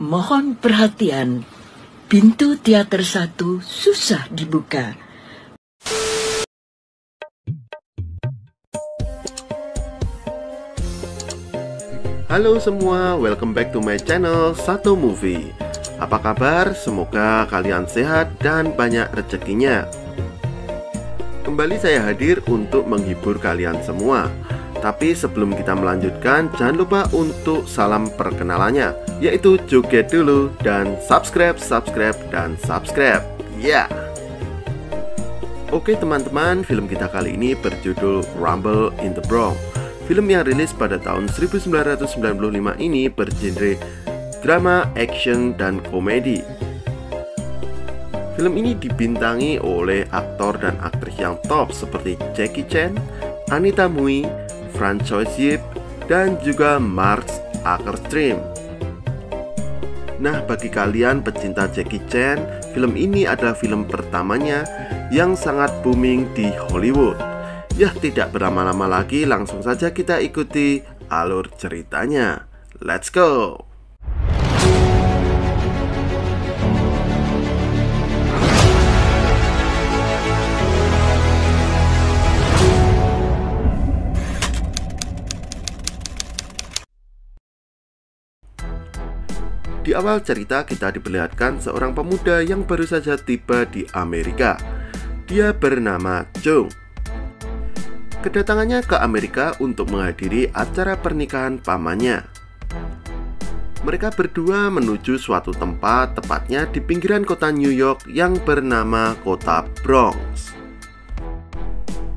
Mohon perhatian, pintu teater 1 susah dibuka. Halo semua, welcome back to my channel Satu Movie. Apa kabar? Semoga kalian sehat dan banyak rezekinya. Kembali saya hadir untuk menghibur kalian semua. Tapi sebelum kita melanjutkan, jangan lupa untuk salam perkenalannya, yaitu joget dulu dan subscribe. Ya. Oke teman-teman, film kita kali ini berjudul Rumble in the Bronx. Film yang rilis pada tahun 1995 ini bergenre drama, action, dan komedi. Film ini dibintangi oleh aktor dan aktris yang top seperti Jackie Chan, Anita Mui, Francois Yip, dan juga Mark Ackerstream. Nah, bagi kalian pecinta Jackie Chan, film ini adalah film pertamanya yang sangat booming di Hollywood. Ya, tidak berlama-lama lagi, langsung saja kita ikuti alur ceritanya. Let's go! Di awal cerita kita diperlihatkan seorang pemuda yang baru saja tiba di Amerika. Dia bernama Jung. Kedatangannya ke Amerika untuk menghadiri acara pernikahan pamannya. Mereka berdua menuju suatu tempat, tepatnya di pinggiran kota New York yang bernama kota Bronx.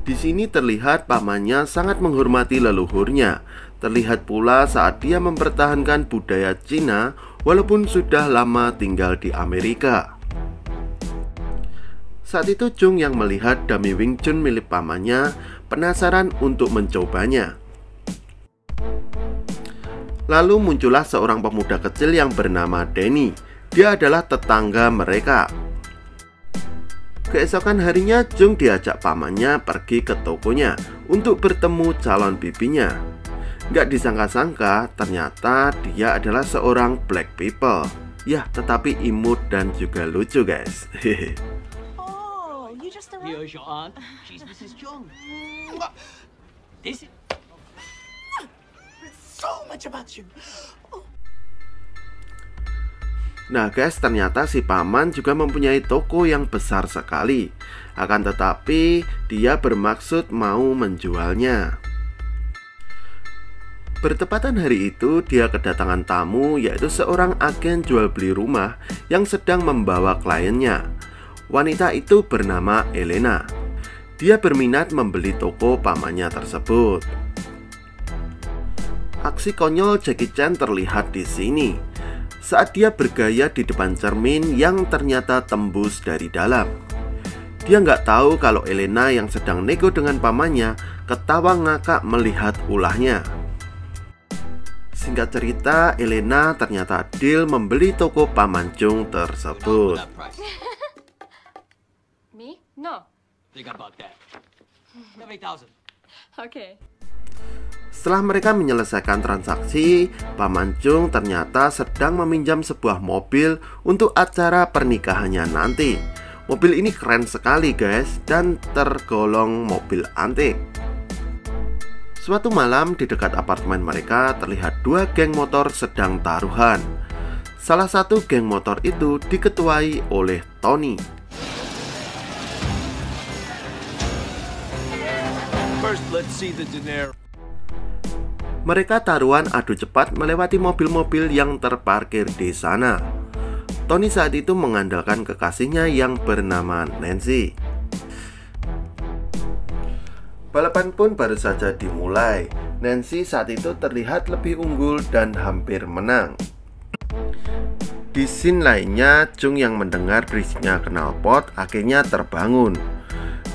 Di sini terlihat pamannya sangat menghormati leluhurnya. Terlihat pula saat dia mempertahankan budaya Cina walaupun sudah lama tinggal di Amerika. Saat itu Jung yang melihat dummy Wing Chun milik pamannya penasaran untuk mencobanya. Lalu muncullah seorang pemuda kecil yang bernama Danny. Dia adalah tetangga mereka. Keesokan harinya Jung diajak pamannya pergi ke tokonya untuk bertemu calon bibinya. Gak disangka-sangka ternyata dia adalah seorang black people. Ya, tetapi imut dan juga lucu guys. Oh, you just arrived. Here's your aunt. She's Mrs. Jung. This is So much about you. Nah guys, ternyata si paman juga mempunyai toko yang besar sekali. Akan tetapi dia bermaksud mau menjualnya. Bertepatan hari itu, dia kedatangan tamu, yaitu seorang agen jual beli rumah yang sedang membawa kliennya. Wanita itu bernama Elena. Dia berminat membeli toko pamannya tersebut. Aksi konyol Jackie Chan terlihat di sini saat dia bergaya di depan cermin yang ternyata tembus dari dalam. Dia nggak tahu kalau Elena yang sedang nego dengan pamannya ketawa ngakak melihat ulahnya. Singkat cerita, Elena ternyata deal membeli toko paman Jung tersebut. that price. Me? No. Think about that. 70,000. Okay. Setelah mereka menyelesaikan transaksi, paman Jung ternyata sedang meminjam sebuah mobil untuk acara pernikahannya nanti. Mobil ini keren sekali guys, dan tergolong mobil antik. Suatu malam di dekat apartemen mereka terlihat dua geng motor sedang taruhan. Salah satu geng motor itu diketuai oleh Tony. First, let's see the dinero. Mereka taruhan adu cepat melewati mobil-mobil yang terparkir di sana. Tony saat itu mengandalkan kekasihnya yang bernama Nancy. Balapan pun baru saja dimulai. Nancy saat itu terlihat lebih unggul dan hampir menang. Di scene lainnya, Jung yang mendengar berisiknya knalpot akhirnya terbangun.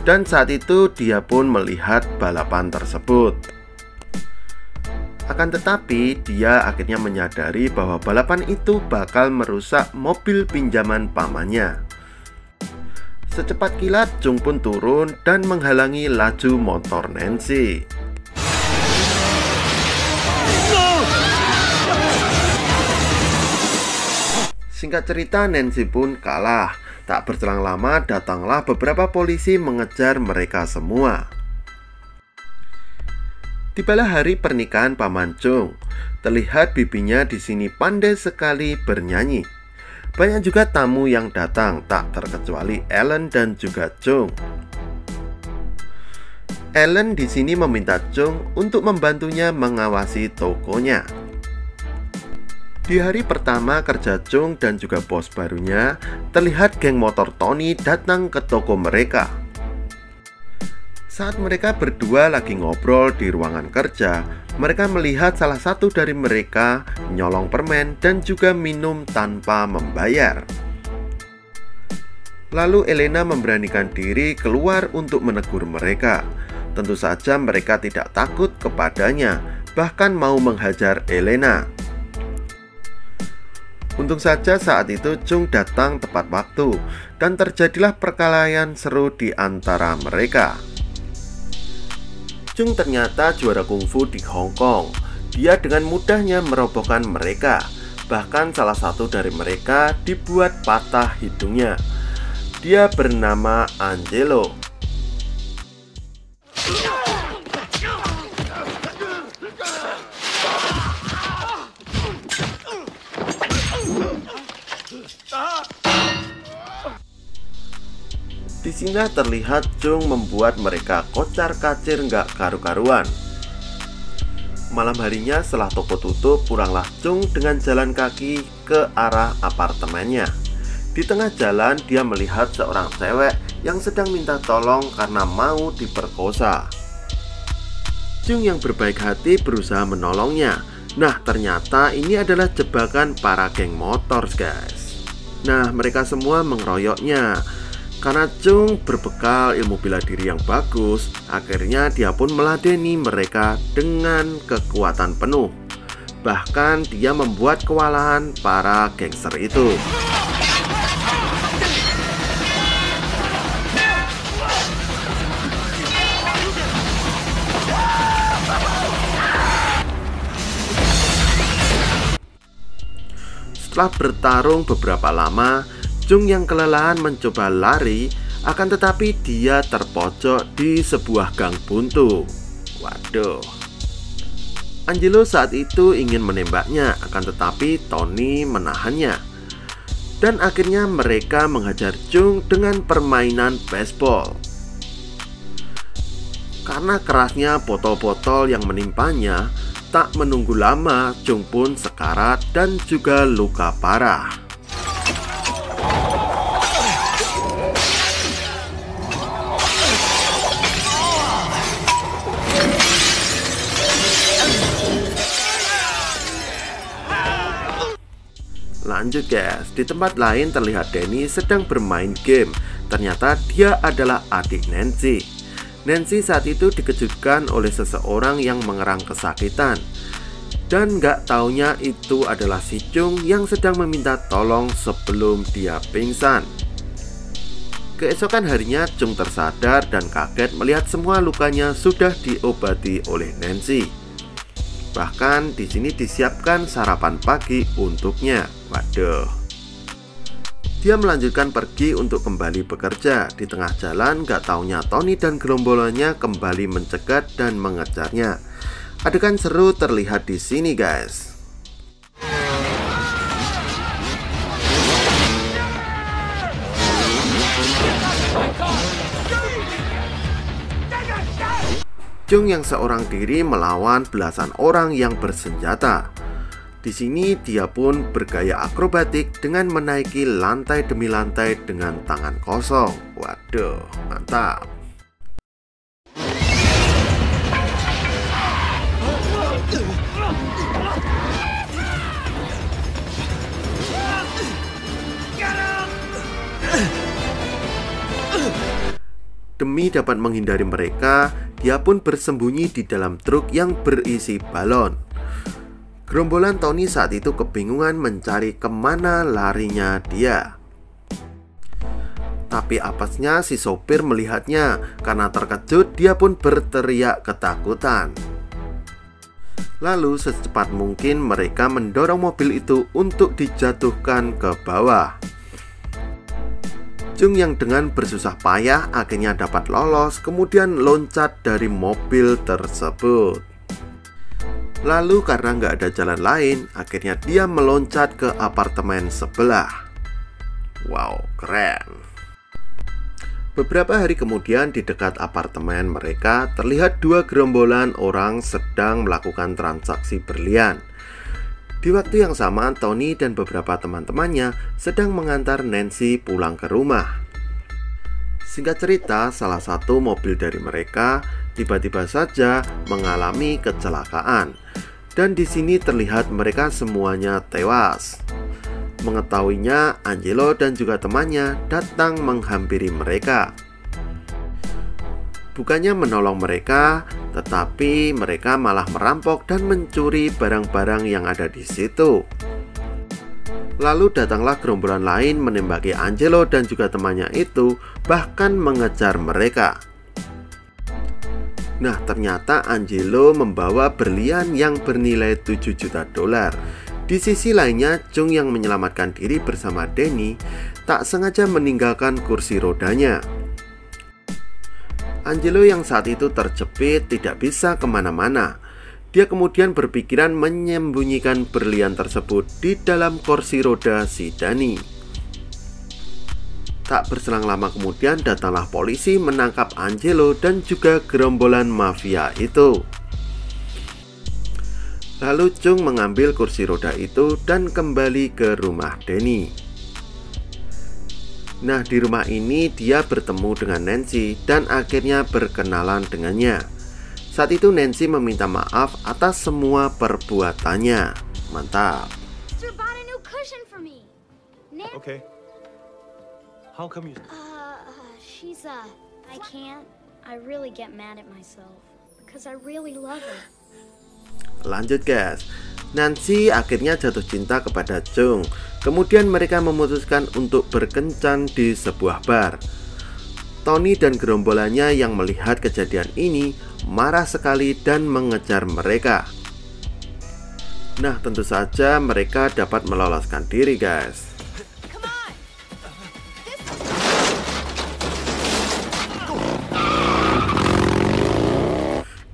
Dan saat itu dia pun melihat balapan tersebut. Akan tetapi, dia akhirnya menyadari bahwa balapan itu bakal merusak mobil pinjaman pamannya. Secepat kilat, Jung pun turun dan menghalangi laju motor Nancy. Singkat cerita, Nancy pun kalah. Tak berselang lama, datanglah beberapa polisi mengejar mereka semua. Tibalah hari pernikahan Paman Chung. Terlihat bibinya di sini pandai sekali bernyanyi. Banyak juga tamu yang datang, tak terkecuali Ellen dan juga Chung. Ellen di sini meminta Chung untuk membantunya mengawasi tokonya. Di hari pertama kerja Chung dan juga bos barunya, terlihat geng motor Tony datang ke toko mereka. Saat mereka berdua lagi ngobrol di ruangan kerja, mereka melihat salah satu dari mereka nyolong permen dan juga minum tanpa membayar. Lalu Elena memberanikan diri keluar untuk menegur mereka. Tentu saja mereka tidak takut kepadanya, bahkan mau menghajar Elena. Untung saja saat itu Chung datang tepat waktu dan terjadilah perkelahian seru di antara mereka. Chung ternyata juara kungfu di Hong Kong. Dia dengan mudahnya merobohkan mereka. Bahkan salah satu dari mereka dibuat patah hidungnya. Dia bernama Angelo. Di sini terlihat Chung membuat mereka kocar-kacir nggak karu-karuan. Malam harinya setelah toko tutup, pulanglah Chung dengan jalan kaki ke arah apartemennya. Di tengah jalan dia melihat seorang cewek yang sedang minta tolong karena mau diperkosa. Chung yang berbaik hati berusaha menolongnya. Nah, ternyata ini adalah jebakan para geng motor, guys. Nah, mereka semua mengeroyoknya. Karena Chung berbekal ilmu bela diri yang bagus, akhirnya dia pun meladeni mereka dengan kekuatan penuh. Bahkan dia membuat kewalahan para gangster itu. Setelah bertarung beberapa lama, Chung yang kelelahan mencoba lari, akan tetapi dia terpojok di sebuah gang buntu. Waduh. Angelo saat itu ingin menembaknya, akan tetapi Tony menahannya. Dan akhirnya mereka menghajar Chung dengan permainan baseball. Karena kerasnya botol-botol yang menimpanya, tak menunggu lama Chung pun sekarat dan juga luka parah. Lanjut guys, di tempat lain terlihat Danny sedang bermain game. Ternyata dia adalah adik Nancy. Nancy saat itu dikejutkan oleh seseorang yang mengerang kesakitan. Dan gak taunya itu adalah si Chung yang sedang meminta tolong sebelum dia pingsan. Keesokan harinya Chung tersadar dan kaget melihat semua lukanya sudah diobati oleh Nancy. Bahkan di sini disiapkan sarapan pagi untuknya. Waduh. Dia melanjutkan pergi untuk kembali bekerja. Di tengah jalan gak taunya Tony dan gerombolannya kembali mencegat dan mengejarnya. Adegan seru terlihat di sini guys. Chung yang seorang diri melawan belasan orang yang bersenjata. Di sini dia pun bergaya akrobatik dengan menaiki lantai demi lantai dengan tangan kosong. Waduh, mantap. Demi dapat menghindari mereka, dia pun bersembunyi di dalam truk yang berisi balon. Gerombolan Tony saat itu kebingungan mencari kemana larinya dia. Tapi apesnya si sopir melihatnya. Karena terkejut dia pun berteriak ketakutan. Lalu secepat mungkin mereka mendorong mobil itu untuk dijatuhkan ke bawah. Jung yang dengan bersusah payah akhirnya dapat lolos, kemudian loncat dari mobil tersebut. Lalu karena nggak ada jalan lain, akhirnya dia meloncat ke apartemen sebelah. Wow, keren. Beberapa hari kemudian di dekat apartemen mereka terlihat dua gerombolan orang sedang melakukan transaksi berlian. Di waktu yang sama, Tony dan beberapa teman-temannya sedang mengantar Nancy pulang ke rumah. Singkat cerita, salah satu mobil dari mereka tiba-tiba saja mengalami kecelakaan. Dan di sini terlihat mereka semuanya tewas. Mengetahuinya, Angelo dan juga temannya datang menghampiri mereka. Bukannya menolong mereka, tetapi mereka malah merampok dan mencuri barang-barang yang ada di situ. Lalu datanglah gerombolan lain menembaki Angelo dan juga temannya itu, bahkan mengejar mereka. Nah, ternyata Angelo membawa berlian yang bernilai 7 juta dolar. Di sisi lainnya, Jung yang menyelamatkan diri bersama Danny tak sengaja meninggalkan kursi rodanya. Angelo yang saat itu terjepit tidak bisa kemana-mana. Dia kemudian berpikiran menyembunyikan berlian tersebut di dalam kursi roda si Danny. Tak berselang lama kemudian datanglah polisi menangkap Angelo dan juga gerombolan mafia itu. Lalu Jung mengambil kursi roda itu dan kembali ke rumah Danny. Nah, di rumah ini dia bertemu dengan Nancy dan akhirnya berkenalan dengannya. Saat itu Nancy meminta maaf atas semua perbuatannya. Mantap. Sir bought a new cushion for me. Okay. How come you... She's I can't. I really get mad at myself because I really love her. Lanjut guys, Nancy akhirnya jatuh cinta kepada Jung. Kemudian mereka memutuskan untuk berkencan di sebuah bar. Tony dan gerombolannya yang melihat kejadian ini marah sekali dan mengejar mereka. Nah, tentu saja mereka dapat meloloskan diri guys.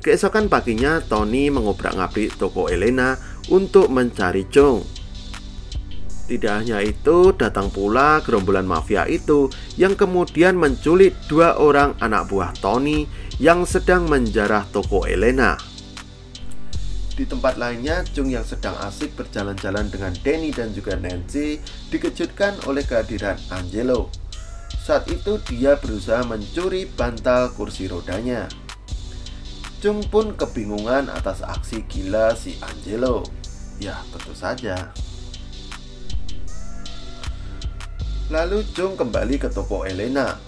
Keesokan paginya, Tony mengobrak-ngabrik toko Elena untuk mencari Jung. Tidak hanya itu, datang pula gerombolan mafia itu yang kemudian menculik dua orang anak buah Tony yang sedang menjarah toko Elena. Di tempat lainnya, Jung yang sedang asik berjalan-jalan dengan Danny dan juga Nancy dikejutkan oleh kehadiran Angelo. Saat itu dia berusaha mencuri bantal kursi rodanya. Jung pun kebingungan atas aksi gila si Angelo. Ya, tentu saja. Lalu Jung kembali ke toko Elena.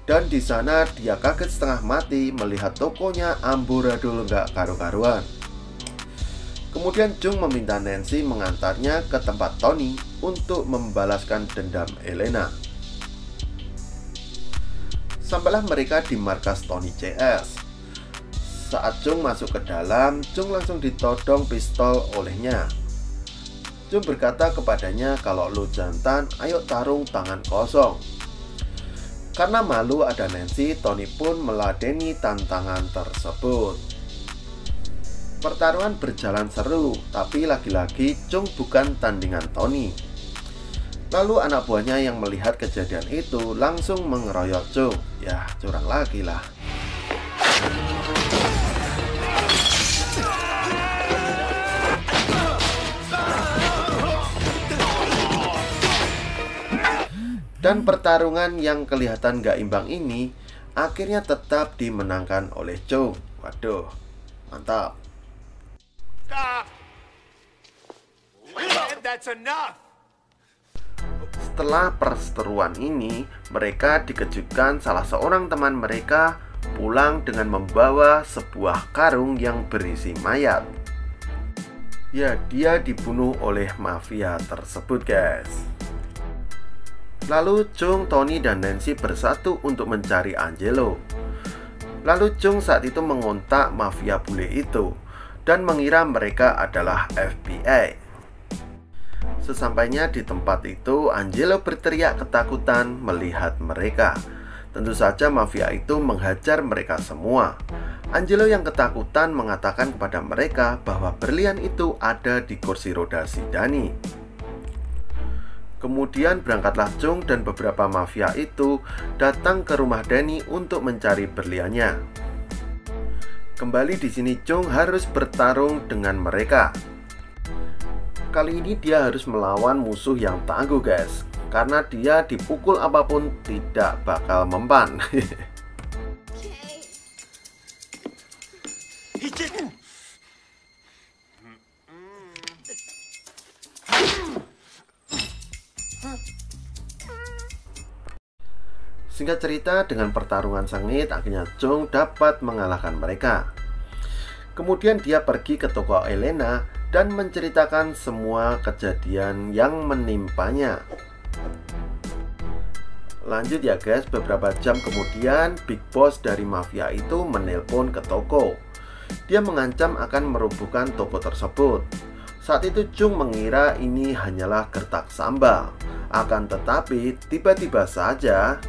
Dan di sana dia kaget setengah mati melihat tokonya amburadul nggak karu-karuan. Kemudian Jung meminta Nancy mengantarnya ke tempat Tony untuk membalaskan dendam Elena. Sampailah mereka di markas Tony CS. Saat Jung masuk ke dalam, Jung langsung ditodong pistol olehnya. Jung berkata kepadanya, kalau lo jantan, ayo tarung tangan kosong. Karena malu ada Nancy, Tony pun meladeni tantangan tersebut. Pertarungan berjalan seru, tapi lagi-lagi Jung bukan tandingan Tony. Lalu anak buahnya yang melihat kejadian itu langsung mengeroyok Jung. Ya, curang lagi lah. Dan pertarungan yang kelihatan gak imbang ini akhirnya tetap dimenangkan oleh Jung. Waduh, mantap. That's enough. Setelah perseteruan ini, mereka dikejutkan salah seorang teman mereka pulang dengan membawa sebuah karung yang berisi mayat. Ya, dia dibunuh oleh mafia tersebut guys. Lalu Jung, Tony, dan Nancy bersatu untuk mencari Angelo. Lalu Jung saat itu mengontak mafia bule itu. dan mengira mereka adalah FBI. Sesampainya di tempat itu, Angelo berteriak ketakutan melihat mereka. Tentu saja mafia itu menghajar mereka semua. Angelo yang ketakutan mengatakan kepada mereka bahwa berlian itu ada di kursi roda si Danny. Kemudian berangkatlah Chung dan beberapa mafia itu datang ke rumah Danny untuk mencari berliannya. Kembali di sini Chung harus bertarung dengan mereka. Kali ini dia harus melawan musuh yang tangguh, guys. Karena dia dipukul apapun tidak bakal mempan. Singkat cerita, dengan pertarungan sengit, akhirnya Chung dapat mengalahkan mereka. Kemudian dia pergi ke toko Elena dan menceritakan semua kejadian yang menimpanya. Lanjut ya guys, beberapa jam kemudian Big Boss dari mafia itu menelpon ke toko. Dia mengancam akan merobohkan toko tersebut. Saat itu Chung mengira ini hanyalah gertak sambal. Akan tetapi tiba-tiba saja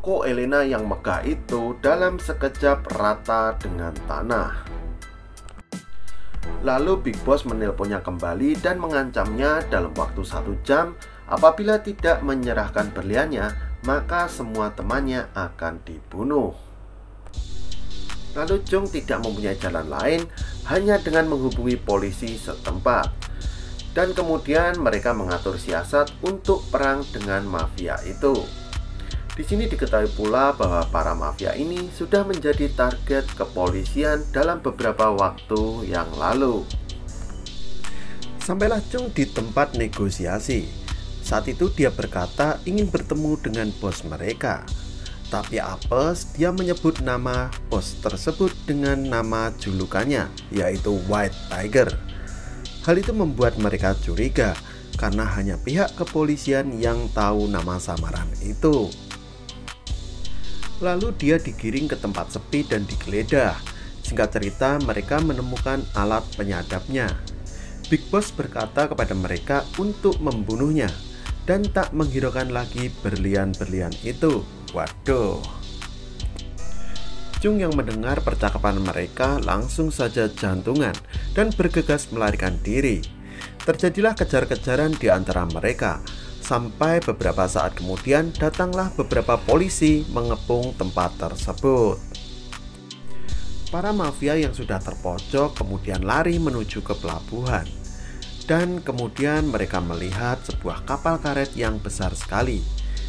toko Elena yang megah itu dalam sekejap rata dengan tanah. Lalu Big Boss menelponnya kembali dan mengancamnya dalam waktu 1 jam. Apabila tidak menyerahkan berliannya, maka semua temannya akan dibunuh. Lalu Chung tidak mempunyai jalan lain hanya dengan menghubungi polisi setempat. Dan kemudian mereka mengatur siasat untuk perang dengan mafia itu. Di sini diketahui pula bahwa para mafia ini sudah menjadi target kepolisian dalam beberapa waktu yang lalu. Sampailah Chung di tempat negosiasi. Saat itu dia berkata ingin bertemu dengan bos mereka. Tapi apes, dia menyebut nama bos tersebut dengan nama julukannya, yaitu White Tiger. Hal itu membuat mereka curiga, karena hanya pihak kepolisian yang tahu nama samaran itu. Lalu dia digiring ke tempat sepi dan digeledah. Singkat cerita, mereka menemukan alat penyadapnya. Big Boss berkata kepada mereka untuk membunuhnya dan tak menghiraukan lagi berlian-berlian itu. Waduh. Chung yang mendengar percakapan mereka langsung saja jantungan dan bergegas melarikan diri. Terjadilah kejar-kejaran di antara mereka. Sampai beberapa saat kemudian datanglah beberapa polisi mengepung tempat tersebut. Para mafia yang sudah terpojok kemudian lari menuju ke pelabuhan. Dan kemudian mereka melihat sebuah kapal karet yang besar sekali.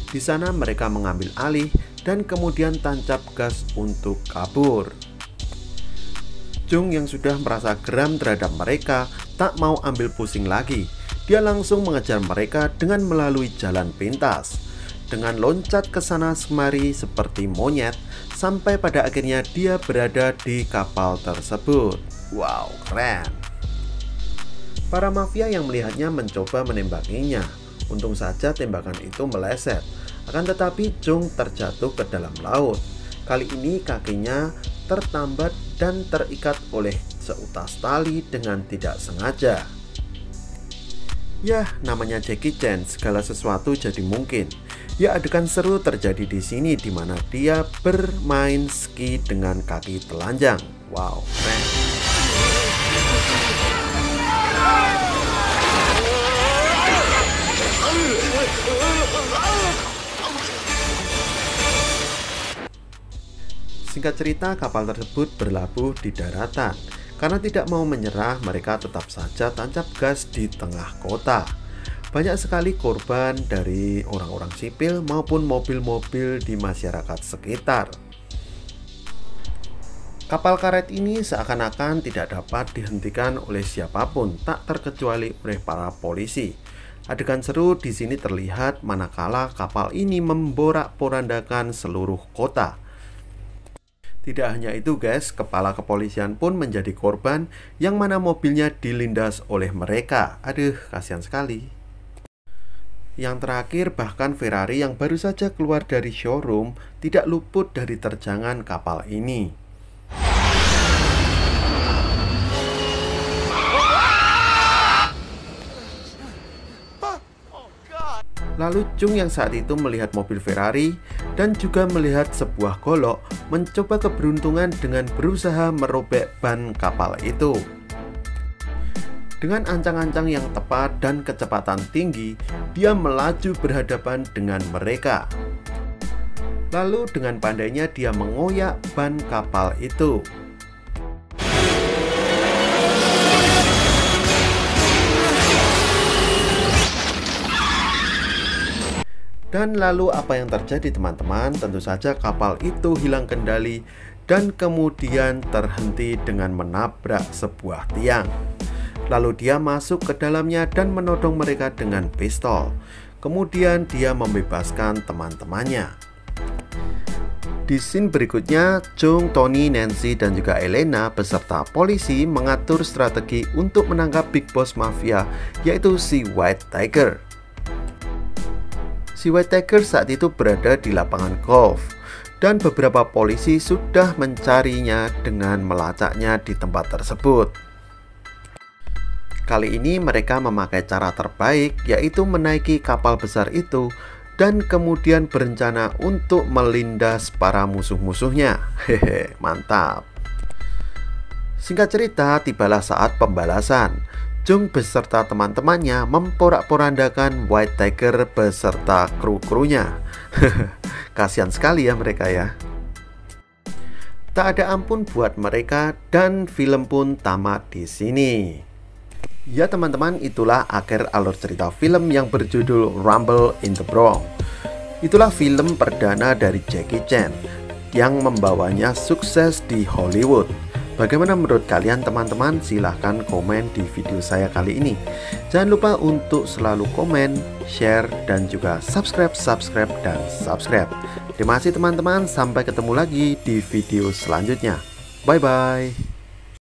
Di sana mereka mengambil alih dan kemudian tancap gas untuk kabur. Chung yang sudah merasa geram terhadap mereka tak mau ambil pusing lagi. Dia langsung mengejar mereka dengan melalui jalan pintas. Dengan loncat ke sana kemari seperti monyet, sampai pada akhirnya dia berada di kapal tersebut. Wow, keren. Para mafia yang melihatnya mencoba menembakinya. Untung saja tembakan itu meleset. Akan tetapi Chung terjatuh ke dalam laut. Kali ini kakinya tertambat dan terikat oleh seutas tali dengan tidak sengaja. Ya, namanya Jackie Chan, segala sesuatu jadi mungkin. Ya, adegan seru terjadi di sini di mana dia bermain ski dengan kaki telanjang. Wow, keren. Singkat cerita, kapal tersebut berlabuh di daratan. Karena tidak mau menyerah, mereka tetap saja tancap gas di tengah kota. Banyak sekali korban dari orang-orang sipil maupun mobil-mobil di masyarakat sekitar. Kapal karet ini seakan-akan tidak dapat dihentikan oleh siapapun, tak terkecuali oleh para polisi. Adegan seru di sini terlihat manakala kapal ini memborak-porandakan seluruh kota. Tidak hanya itu guys, kepala kepolisian pun menjadi korban yang mana mobilnya dilindas oleh mereka. Aduh, kasihan sekali. Yang terakhir, bahkan Ferrari yang baru saja keluar dari showroom tidak luput dari terjangan kapal ini. Lalu Chung yang saat itu melihat mobil Ferrari dan juga melihat sebuah golok mencoba keberuntungan dengan berusaha merobek ban kapal itu. Dengan ancang-ancang yang tepat dan kecepatan tinggi, dia melaju berhadapan dengan mereka. Lalu dengan pandainya dia mengoyak ban kapal itu. Dan lalu apa yang terjadi teman-teman? Tentu saja kapal itu hilang kendali dan kemudian terhenti dengan menabrak sebuah tiang. Lalu dia masuk ke dalamnya dan menodong mereka dengan pistol. Kemudian dia membebaskan teman-temannya. Di scene berikutnya, Chung, Tony, Nancy, dan juga Elena beserta polisi mengatur strategi untuk menangkap Big Boss Mafia, yaitu si White Tiger. Si White Tiger saat itu berada di lapangan golf dan beberapa polisi sudah mencarinya dengan melacaknya di tempat tersebut. Kali ini mereka memakai cara terbaik, yaitu menaiki kapal besar itu dan kemudian berencana untuk melindas para musuh-musuhnya. Hehe, mantap. Singkat cerita, tibalah saat pembalasan. Chung beserta teman-temannya memporak-porandakan White Tiger beserta kru-krunya. Kasihan sekali ya mereka ya. Tak ada ampun buat mereka dan film pun tamat di sini. Ya teman-teman, itulah akhir alur cerita film yang berjudul Rumble in the Bronx. Itulah film perdana dari Jackie Chan yang membawanya sukses di Hollywood. Bagaimana menurut kalian teman-teman? Silahkan komen di video saya kali ini. Jangan lupa untuk selalu komen, share, dan juga subscribe. Terima kasih teman-teman, sampai ketemu lagi di video selanjutnya. Bye-bye.